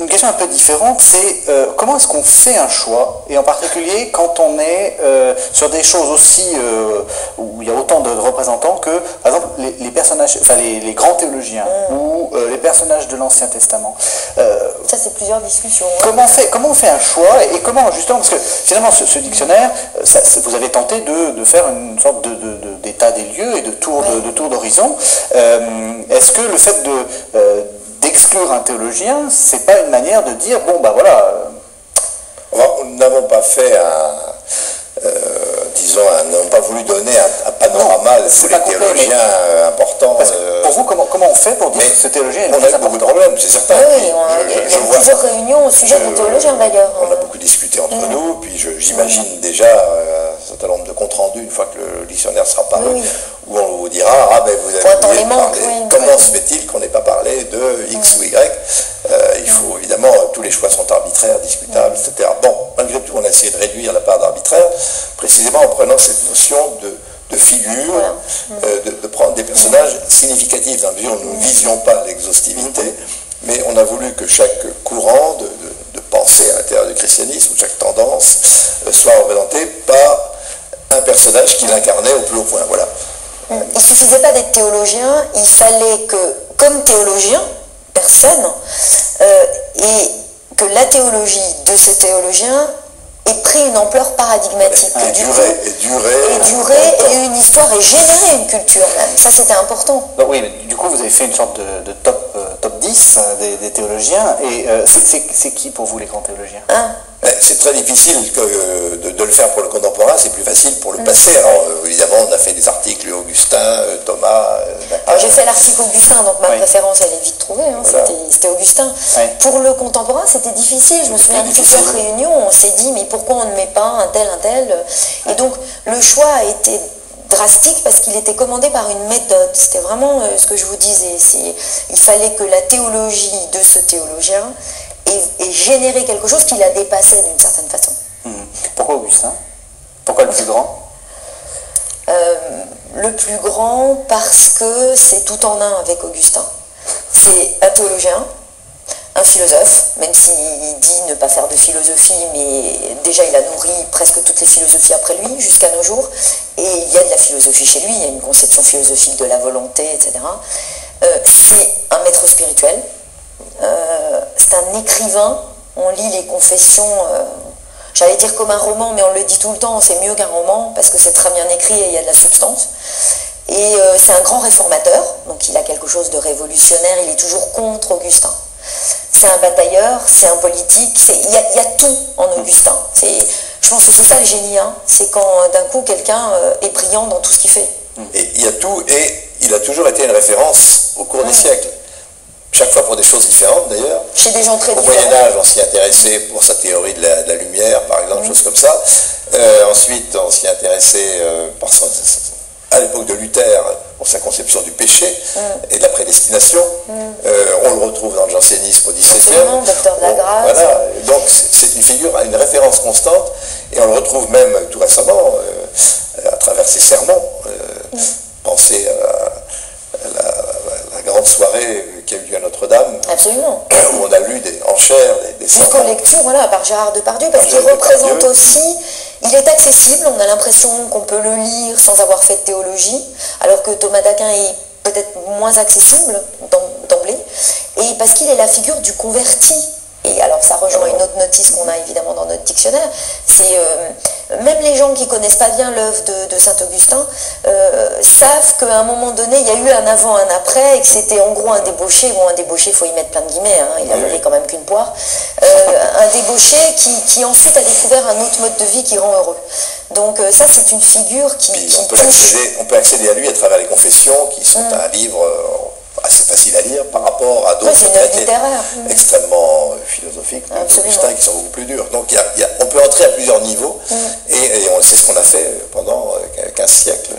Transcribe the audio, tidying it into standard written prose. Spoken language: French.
Une question un peu différente, c'est comment est-ce qu'on fait un choix, et en particulier quand on est sur des choses aussi où il y a autant de représentants que, par exemple, les personnages, enfin les grands théologiens ou les personnages de l'Ancien Testament. Ça, c'est plusieurs discussions. Comment on fait un choix et comment justement, parce que finalement ce dictionnaire, vous avez tenté de faire une sorte d'état des lieux et de tour d'horizon. Est-ce que le fait d'exclure un théologien, c'est pas une manière de dire, bon ben voilà... Nous n'avons pas fait nous n'avons pas voulu donner un panorama de tous les théologiens importants. Pour vous, comment on fait pour dire que ce théologien est le plus important? On a eu beaucoup de problèmes, c'est certain. Oui, il y a plusieurs réunions au sujet des théologiens d'ailleurs. On a beaucoup discuté entre nous, puis j'imagine déjà un certain nombre de comptes rendus une fois que le dictionnaire sera paru, où on vous dira, ah ben vous avez oublié de parler. Comment se fait-il qu'on n'ait pas parlé de X ou Y? Il faut évidemment, tous les choix sont arbitraires, discutables, etc. Bon, malgré tout, on a essayé de réduire la part d'arbitraire, précisément en prenant cette notion de figure, de prendre des personnages significatifs, dans la mesure où nous ne visions pas l'exhaustivité, mais on a voulu que chaque courant de pensée à l'intérieur du christianisme, ou chaque tendance, soit représenté par un personnage qui l'incarnait au plus haut point. Voilà. Il ne suffisait pas d'être théologien, il fallait que, comme théologien, personne, et que la théologie de ces théologiens ait pris une ampleur paradigmatique. Et duré, et une histoire, et générer une culture même. Ça, c'était important. Donc, oui, mais du coup, vous avez fait une sorte de top 10 des théologiens, et c'est qui pour vous les grands théologiens? C'est très difficile de le faire pour le contemporain, c'est plus facile pour le passé. Alors évidemment, on a fait des articles Augustin, Thomas... Alors j'ai fait l'article Augustin, donc ma préférence elle est vite trouvée, voilà. C'était Augustin. Pour le contemporain, c'était difficile, je me souviens de plusieurs réunions, on s'est dit mais pourquoi on ne met pas un tel, et donc le choix a été drastique parce qu'il était commandé par une méthode. C'était vraiment ce que je vous disais, il fallait que la théologie de ce théologien et générer quelque chose qui la dépassait d'une certaine façon. Pourquoi Augustin? Pourquoi le plus grand? Le plus grand parce que c'est tout en un avec Augustin. C'est un théologien, un philosophe, même s'il dit ne pas faire de philosophie, mais déjà il a nourri presque toutes les philosophies après lui, jusqu'à nos jours, et il y a de la philosophie chez lui, il y a une conception philosophique de la volonté, etc. C'est un maître spirituel, c'est un écrivain, on lit les confessions, j'allais dire comme un roman, mais on le dit tout le temps, c'est mieux qu'un roman, parce que c'est très bien écrit et il y a de la substance. Et c'est un grand réformateur, donc il a quelque chose de révolutionnaire, il est toujours contre Augustin. C'est un batailleur, c'est un politique, il y a tout en Augustin. Je pense que c'est ça le génie, c'est quand d'un coup quelqu'un est brillant dans tout ce qu'il fait. Et il y a tout, et il a toujours été une référence au cours des siècles. Chaque fois pour des choses différentes d'ailleurs. Chez des gens très différents. Au Moyen-Âge, on s'y intéressait pour sa théorie de la lumière, par exemple, choses comme ça. Ensuite, on s'y intéressait à l'époque de Luther pour sa conception du péché et de la prédestination. On le retrouve dans le jansénisme au XVIIe. Docteur de la Grâce. Voilà. Donc c'est une figure, une référence constante, et on le retrouve même tout récemment à travers ses sermons. Pensez à la grande soirée qui a eu lieu à Notre-Dame. Absolument. Où on a lu en chair des sermons. Jusqu'aux lectures, voilà, par Gérard Depardieu, parce qu'il représente aussi, il est accessible, on a l'impression qu'on peut le lire sans avoir fait de théologie, alors que Thomas d'Aquin est peut-être moins accessible d'emblée, et parce qu'il est la figure du converti. Et alors ça rejoint une autre notice qu'on a évidemment dans notre dictionnaire, c'est même les gens qui ne connaissent pas bien l'œuvre de Saint-Augustin savent qu'à un moment donné, il y a eu un avant, un après, et que c'était en gros un débauché, bon un débauché, il faut y mettre plein de guillemets, il a volé quand même qu'une poire, un débauché qui ensuite a découvert un autre mode de vie qui rend heureux. Donc ça c'est une figure qui on peut accéder à lui à travers les confessions, qui sont un livre assez facile à lire par rapport à d'autres traités extrêmement philosophiques d'Augustin qui sont beaucoup plus durs. Donc on peut entrer à plusieurs niveaux et c'est ce qu'on a fait pendant 15 siècles.